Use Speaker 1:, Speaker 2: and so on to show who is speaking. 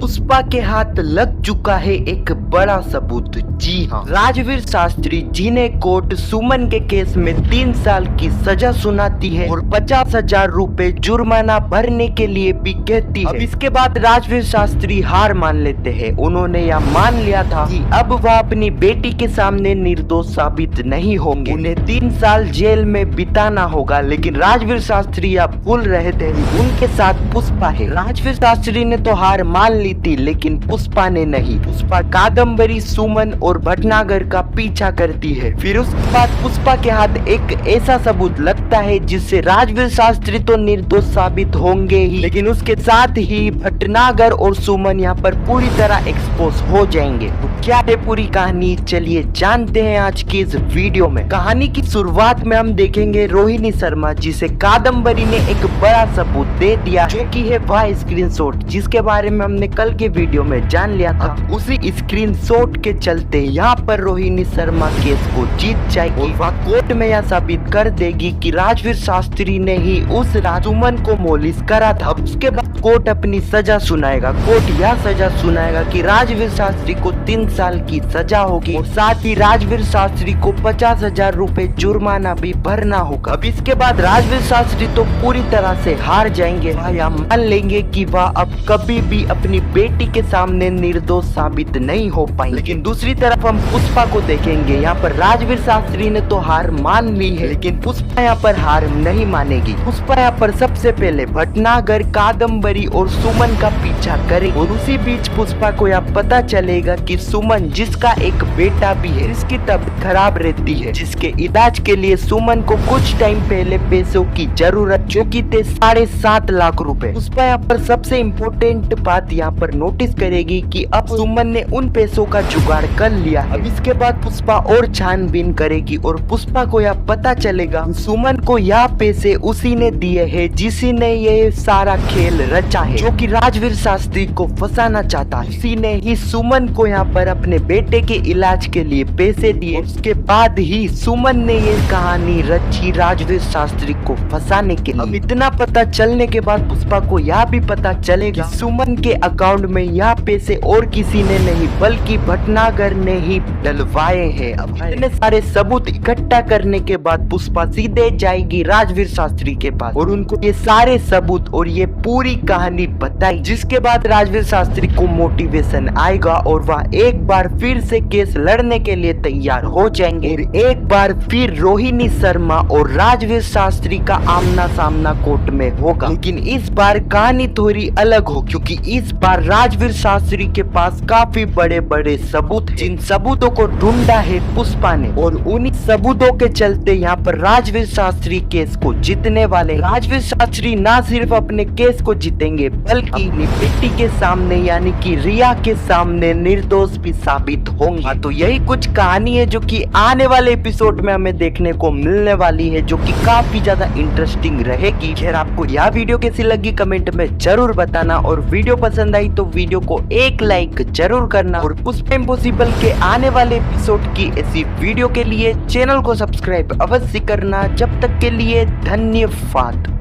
Speaker 1: पुष्पा के हाथ लग चुका है एक बड़ा सबूत। जी हाँ, राजवीर शास्त्री जिन्हें कोर्ट सुमन के केस में 3 साल की सजा सुनाती है और 50,000 रुपए जुर्माना भरने के लिए भी कहती है। अब इसके बाद राजवीर शास्त्री हार मान लेते हैं। उन्होंने यह मान लिया था कि अब वह अपनी बेटी के सामने निर्दोष साबित नहीं होंगे, उन्हें 3 साल जेल में बिताना होगा। लेकिन राजवीर शास्त्री यह भूल रहे थे उनके साथ पुष्पा है। राजवीर शास्त्री ने तो हार मान ली थी, लेकिन पुष्पा ने नहीं। पुष्पा कादम्बरी, सुमन और भटनागर का पीछा करती है। फिर उसके बाद पुष्पा के हाथ एक ऐसा सबूत लगता है जिससे राजवीर शास्त्री तो निर्दोष साबित होंगे ही, लेकिन उसके साथ ही भटनागर और सुमन यहाँ पर पूरी तरह एक्सपोज हो जाएंगे। तो क्या है पूरी कहानी, चलिए जानते हैं आज की इस वीडियो में। कहानी की शुरुआत में हम देखेंगे रोहिणी शर्मा, जिसे कादम्बरी ने एक बड़ा सबूत दे दिया, जो कि है वह स्क्रीनशॉट जिसके बारे में हमने कल के वीडियो में जान लिया था। उसी स्क्रीनशॉट के चलते यहाँ पर रोहिणी शर्मा केस को जीत जाएगी और वह कोर्ट में यह साबित कर देगी कि राजवीर शास्त्री ने ही उस सुमन को मोलिस करा था। उसके बाद कोर्ट अपनी सजा सुनाएगा। कोर्ट यह सजा सुनाएगा कि राजवीर शास्त्री को 3 साल की सजा होगी और साथ ही राजवीर शास्त्री को 50,000 रुपए जुर्माना भी भरना होगा। अब इसके बाद राजवीर शास्त्री तो पूरी तरह से हार जाएंगे। वह यह मान लेंगे कि वह अब कभी भी अपनी बेटी के सामने निर्दोष साबित नहीं हो पाएंगे। लेकिन दूसरी तरफ हम पुष्पा को देखेंगे। यहाँ पर राजवीर शास्त्री ने तो हार मान ली है, लेकिन पुष्पा यहाँ पर हार नहीं मानेगी। पुष्पा यहाँ पर सबसे पहले भटनागर, कादम्बरी और सुमन का पीछा करे और उसी बीच पुष्पा को यह पता चलेगा कि सुमन, जिसका एक बेटा भी है, इसकी तबीयत खराब रहती है, जिसके इलाज के लिए सुमन को कुछ टाइम पहले पैसों की जरूरत, जो कि थे 7.5 लाख रुपए। पुष्पा यहाँ पर सबसे इम्पोर्टेंट बात यहाँ पर नोटिस करेगी कि अब सुमन ने उन पैसों का जुगाड़ कर लिया है। अब इसके बाद पुष्पा और छानबीन करेगी और पुष्पा को यह पता चलेगा सुमन को यह पैसे उसी ने दिए हैं जिसी ने ये सारा खेल रचा है, जो कि राजवीर शास्त्री को फंसाना चाहता है। उसी ने ही सुमन को यहाँ पर अपने बेटे के इलाज के लिए पैसे दिए। उसके बाद ही सुमन ने ये कहानी रची राजवीर शास्त्री को फंसाने के लिए। अब इतना पता चलने के बाद पुष्पा को यह भी पता चलेगा सुमन के अकाउंट में यह पैसे और किसी ने नहीं बल्कि भटनागर ने ही डलवाए हैं। अब इतने सारे सबूत इकट्ठा करने के बाद पुष्पा सीधे जाएगी राजवीर शास्त्री के पास और उनको ये सारे सबूत और ये पूरी कहानी बताई, जिसके बाद राजवीर शास्त्री को मोटिवेशन आएगा और वह एक बार फिर से केस लड़ने के लिए तैयार हो जाएंगे और एक बार फिर रोहिणी शर्मा और राजवीर शास्त्री का आमना सामना कोर्ट में होगा। लेकिन इस बार कहानी थोड़ी अलग हो, क्योंकि इस बार राजवीर शास्त्री के पास काफी बड़े बड़े सबूत हैं। जिन सबूतों को ढूंढा है पुष्पा ने और उन्हीं सबूतों के चलते यहाँ पर राजवीर शास्त्री केस को जीतने वाले। राजवीर शास्त्री ना सिर्फ अपने केस को जीतेंगे बल्कि अपनी बेटी के सामने यानी कि रिया के सामने निर्दोष भी साबित होंगे। तो यही कुछ कहानी है जो कि आने वाले एपिसोड में हमें देखने को मिलने वाली है, जो कि काफी ज्यादा इंटरेस्टिंग रहेगी। खैर, आपको यह वीडियो कैसी लगी कमेंट में जरूर बताना और वीडियो पसंद आई तो वीडियो को एक लाइक जरूर करना और पुष्पा इम्पॉसिबल के आने वाले एपिसोड की ऐसी वीडियो के लिए चैनल को सब्सक्राइब अवश्य करना। जब तक के लिए धन्यवाद।